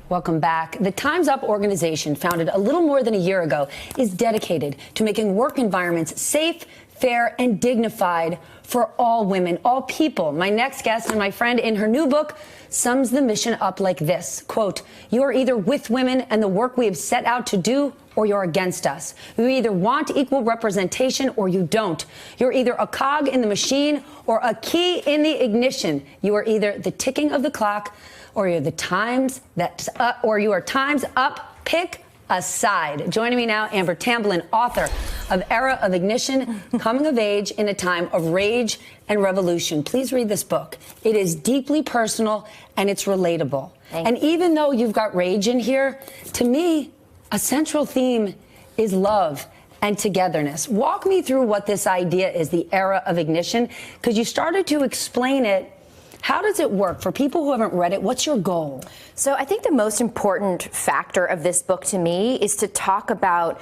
Welcome back. The Time's Up organization, founded a little more than a year ago, is dedicated to making work environments safe, fair, and dignified for all women, all people. My next guest and my friend, in her new book, sums the mission up like this, quote, "You are either with women and the work we have set out to do, or you're against us. You either want equal representation or you don't. You're either a cog in the machine or a key in the ignition. You are either the ticking of the clock or you're the times that's up, or you are time's up. Pick a side." Joining me now, Amber Tamblyn, author of Era of Ignition, Coming of Age in a Time of Rage and Revolution. Please read this book. It is deeply personal and it's relatable. And even though you've got rage in here, to me, a central theme is love and togetherness. Walk me through what this idea is, the Era of Ignition, because you started to explain it. How does it work? For people who haven't read it, what's your goal? So I think the most important factor of this book to me is to talk about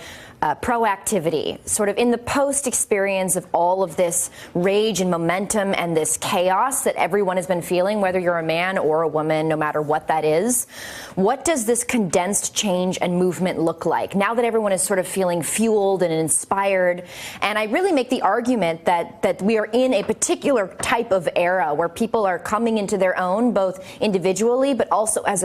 proactivity, sort of in the post-experience of all of this rage and momentum and this chaos that everyone has been feeling, whether you're a man or a woman, no matter what that is. What does this condensed change and movement look like now that everyone is sort of feeling fueled and inspired? And I really make the argument that we are in a particular type of era where people are coming into their own, both individually, but also as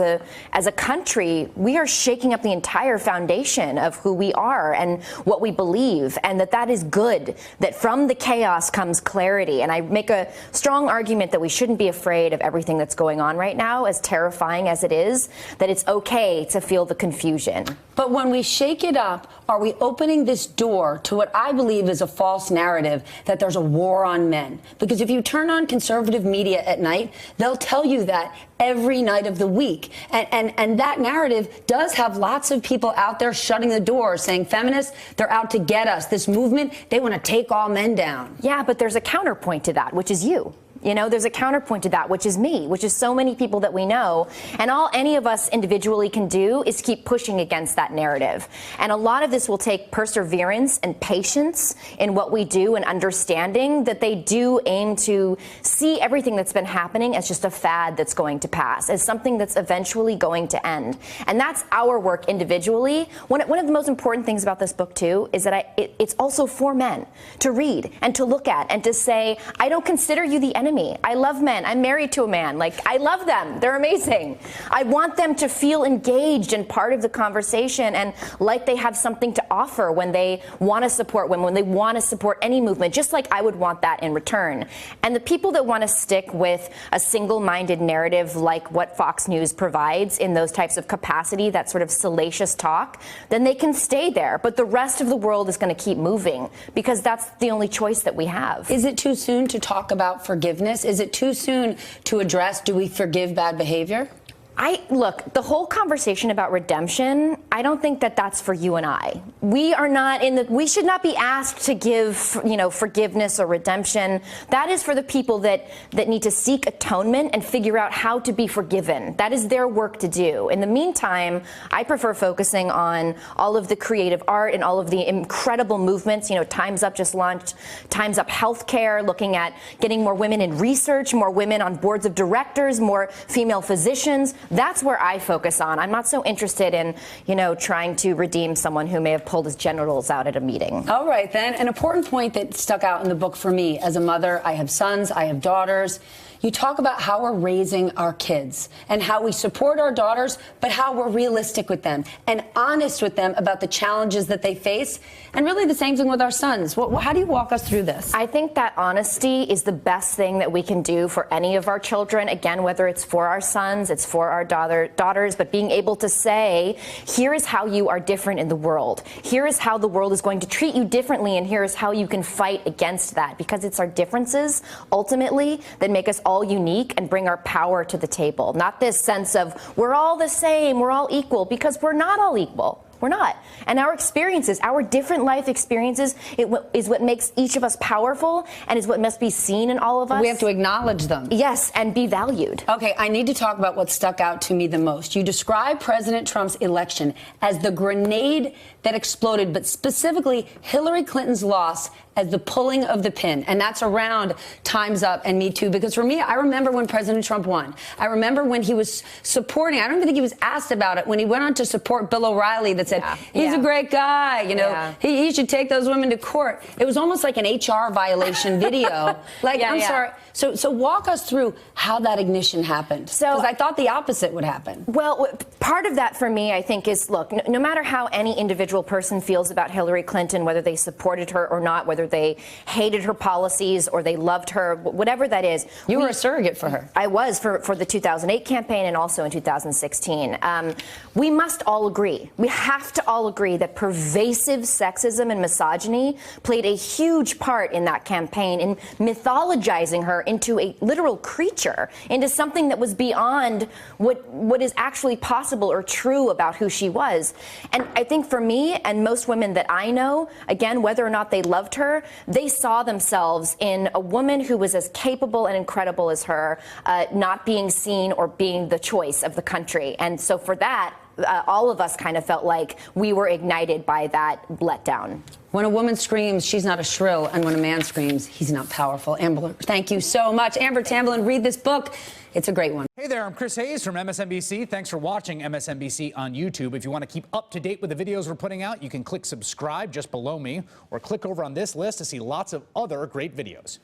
a country. We are shaking up the entire foundation of who we are and what we believe, and that is good, that from the chaos comes clarity. And I make a strong argument that we shouldn't be afraid of everything that's going on right now, as terrifying as it is, that it's okay to feel the confusion. But when we shake it up, are we opening this door to what I believe is a false narrative that there's a war on men? Because if you turn on conservative media at night, they'll tell you that every night of the week. And that narrative does have lots of people out there shutting the door, saying feminists, they're out to get us. This movement, they want to take all men down. Yeah, but there's a counterpoint to that, which is you. You know, there's a counterpoint to that, which is me, which is so many people that we know. And all any of us individually can do is keep pushing against that narrative. And a lot of this will take perseverance and patience in what we do, and understanding that they do aim to see everything that's been happening as just a fad that's going to pass, as something that's eventually going to end. And that's our work individually. One of the most important things about this book, too, is that it's also for men to read and to look at and to say, I don't consider you the enemy. I love men. I'm married to a man. Like, I love them. They're amazing. I want them to feel engaged and part of the conversation, and like they have something to offer when they want to support women, when they want to support any movement, just like I would want that in return. And the people that want to stick with a single-minded narrative like what Fox News provides in those types of capacity, that sort of salacious talk, then they can stay there. But the rest of the world is going to keep moving, because that's the only choice that we have. Is it too soon to talk about forgiveness? Is it too soon to address, do we forgive bad behavior? Look, the whole conversation about redemption, I don't think that that's for you and I. We are not we should not be asked to give, forgiveness or redemption. That is for the people that need to seek atonement and figure out how to be forgiven. That is their work to do. In the meantime, I prefer focusing on all of the creative art and all of the incredible movements. Time's Up just launched Time's Up Healthcare, looking at getting more women in research, more women on boards of directors, more female physicians. That's where I focus on. I'm not so interested in, trying to redeem someone who may have pulled his genitals out at a meeting. All right, then. An important point that stuck out in the book for me as a mother, I have sons, I have daughters. You talk about how we're raising our kids and how we support our daughters, but how we're realistic with them and honest with them about the challenges that they face. And really the same thing with our sons. How do you walk us through this? I think that honesty is the best thing that we can do for any of our children. Again, whether it's for our sons, it's for our daughters, but being able to say, here is how you are different in the world. Here is how the world is going to treat you differently, and here is how you can fight against that. Because it's our differences, ultimately, that make us all unique and bring our power to the table. Not this sense of we're all the same, we're all equal, because we're not all equal. We're not. And our experiences, our different life experiences, is what makes each of us powerful and is what must be seen in all of us. We have to acknowledge them. Yes, and be valued. Okay, I need to talk about what stuck out to me the most. You describe President Trump's election as the grenade that exploded, but specifically Hillary Clinton's loss as the pulling of the pin. And that's around Time's Up and Me Too. Because for me, I remember when President Trump won. I remember when he was supporting, I don't even think he was asked about it, when he went on to support Bill O'Reilly that said, he's a great guy, you know, he should take those women to court. It was almost like an HR violation video. Like, I'm sorry. So walk us through how that ignition happened. Because I thought the opposite would happen. Well, part of that for me, I think, is, look, no matter how any individual person feels about Hillary Clinton, whether they supported her or not, whether they hated her policies or they loved her, whatever that is. You were a surrogate for her. I was for the 2008 campaign and also in 2016. We must all agree. We have to all agree that pervasive sexism and misogyny played a huge part in that campaign in mythologizing her into a literal creature, into something that was beyond what is actually possible or true about who she was. And I think for me and most women that I know, again, whether or not they loved her, they saw themselves in a woman who was as capable and incredible as her, not being seen or being the choice of the country. And so for that, all of us kind of felt like we were ignited by that letdown. When a woman screams, she's not a shrill, and when a man screams, he's not powerful. Amber, thank you so much. Amber Tamblyn, read this book. It's a great one. Hey there, I'm Chris Hayes from MSNBC. Thanks for watching MSNBC on YouTube. If you want to keep up to date with the videos we're putting out, you can click subscribe just below me, or click over on this list to see lots of other great videos.